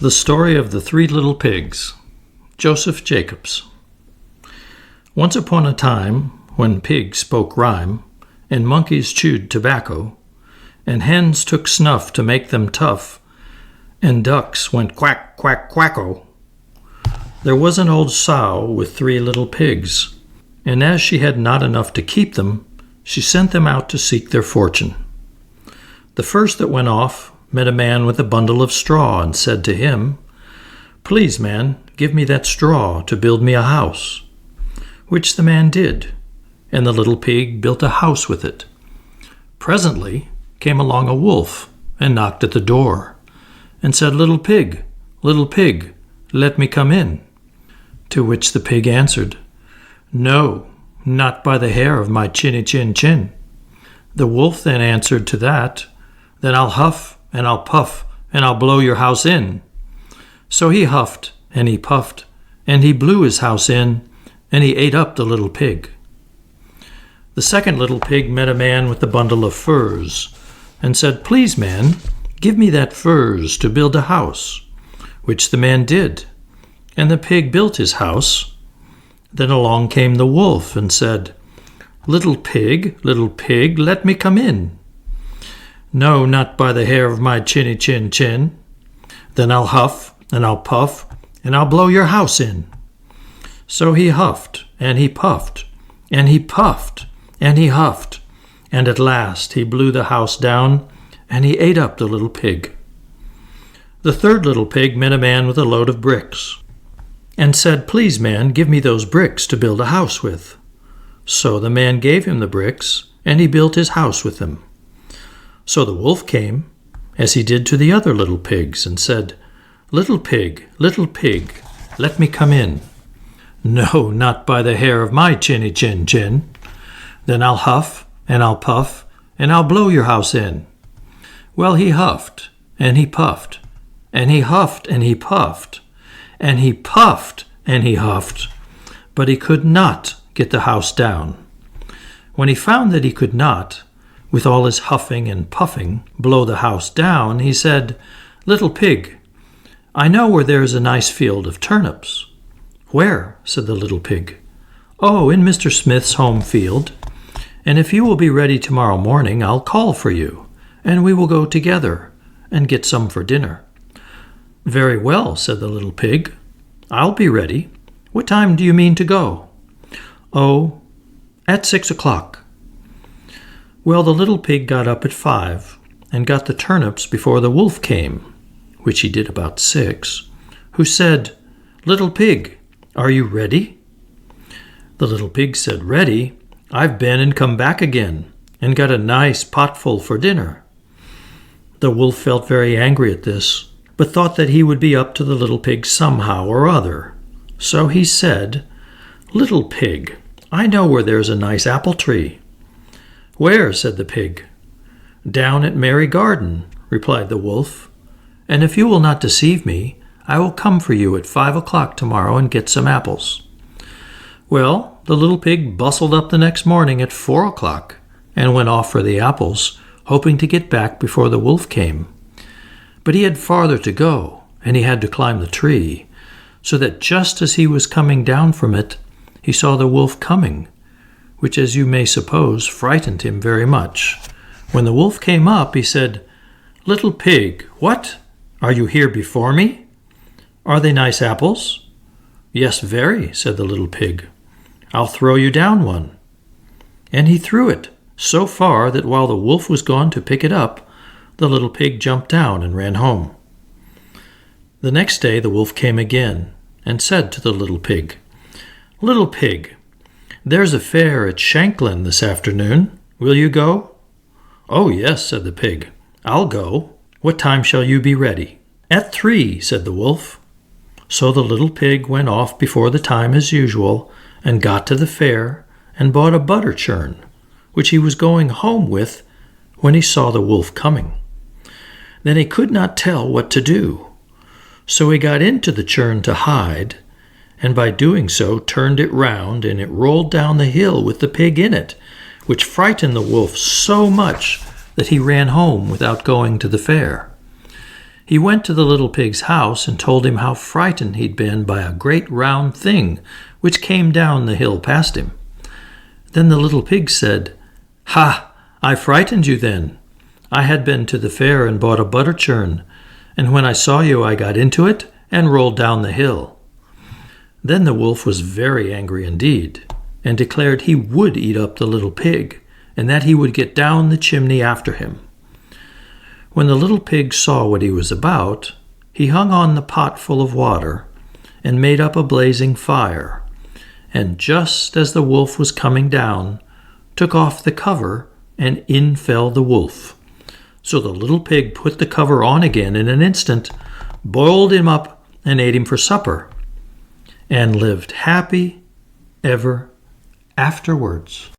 The Story of the Three Little Pigs, Joseph Jacobs. Once upon a time, when pigs spoke rhyme, and monkeys chewed tobacco, and hens took snuff to make them tough, and ducks went quack, quack, quacko, there was an old sow with 3 little pigs, and as she had not enough to keep them, she sent them out to seek their fortune. The first that went off met a man with a bundle of straw and said to him, "Please, man, give me that straw to build me a house." Which the man did, and the little pig built a house with it. Presently came along a wolf and knocked at the door and said, little pig, let me come in." To which the pig answered, "No, not by the hair of my chinny chin chin." The wolf then answered to that, "Then I'll huff and I'll puff and I'll blow your house in." So he huffed and he puffed and he blew his house in and he ate up the little pig. The second little pig met a man with a bundle of furs and said, "Please, man, give me that furs to build a house." Which the man did, and the pig built his house. Then along came the wolf and said, little pig, let me come in." "No, not by the hair of my chinny chin chin." "Then I'll huff and I'll puff and I'll blow your house in." So he huffed and he puffed and he puffed and he huffed, and at last he blew the house down and he ate up the little pig. The third little pig met a man with a load of bricks and said, "Please, man, give me those bricks to build a house with." So the man gave him the bricks and he built his house with them. So the wolf came, as he did to the other little pigs, and said, little pig, let me come in." "No, not by the hair of my chinny chin chin." "Then I'll huff and I'll puff and I'll blow your house in." Well, he huffed and he puffed and he huffed and he puffed and he puffed and he huffed, but he could not get the house down. When he found that he could not, with all his huffing and puffing, blow the house down, he said, "Little pig, I know where there is a nice field of turnips." "Where?" said the little pig. "Oh, in Mr. Smith's home field. And if you will be ready tomorrow morning, I'll call for you, and we will go together and get some for dinner." "Very well," said the little pig. "I'll be ready. What time do you mean to go?" "Oh, at 6 o'clock. Well, the little pig got up at 5 and got the turnips before the wolf came, which he did about 6, who said, "Little pig, are you ready?" The little pig said, "Ready? I've been and come back again and got a nice potful for dinner." The wolf felt very angry at this, but thought that he would be up to the little pig somehow or other. So he said, "Little pig, I know where there's a nice apple tree." "Where?" said the pig. "Down at Merry Garden," replied the wolf. "And if you will not deceive me, I will come for you at 5 o'clock tomorrow and get some apples." Well, the little pig bustled up the next morning at 4 o'clock and went off for the apples, hoping to get back before the wolf came. But he had farther to go, and he had to climb the tree, so that just as he was coming down from it, he saw the wolf coming, which, as you may suppose, frightened him very much. When the wolf came up, he said, "Little pig, what? Are you here before me? Are they nice apples?" "Yes, very," said the little pig. "I'll throw you down one." And he threw it so far that while the wolf was gone to pick it up, the little pig jumped down and ran home. The next day the wolf came again and said to the little pig, "Little pig, there's a fair at Shanklin this afternoon. Will you go?" "Oh, yes," said the pig. "I'll go. What time shall you be ready?" "At 3, said the wolf. So the little pig went off before the time as usual and got to the fair and bought a butter churn, which he was going home with when he saw the wolf coming. Then he could not tell what to do. So he got into the churn to hide, and by doing so turned it round, and it rolled down the hill with the pig in it, which frightened the wolf so much that he ran home without going to the fair. He went to the little pig's house and told him how frightened he'd been by a great round thing which came down the hill past him. Then the little pig said, "Ha! I frightened you then. I had been to the fair and bought a butter churn, and when I saw you I got into it and rolled down the hill." Then the wolf was very angry indeed, and declared he would eat up the little pig, and that he would get down the chimney after him. When the little pig saw what he was about, he hung on the pot full of water and made up a blazing fire, and just as the wolf was coming down, took off the cover, and in fell the wolf. So the little pig put the cover on again in an instant, boiled him up, and ate him for supper, and lived happy ever afterwards.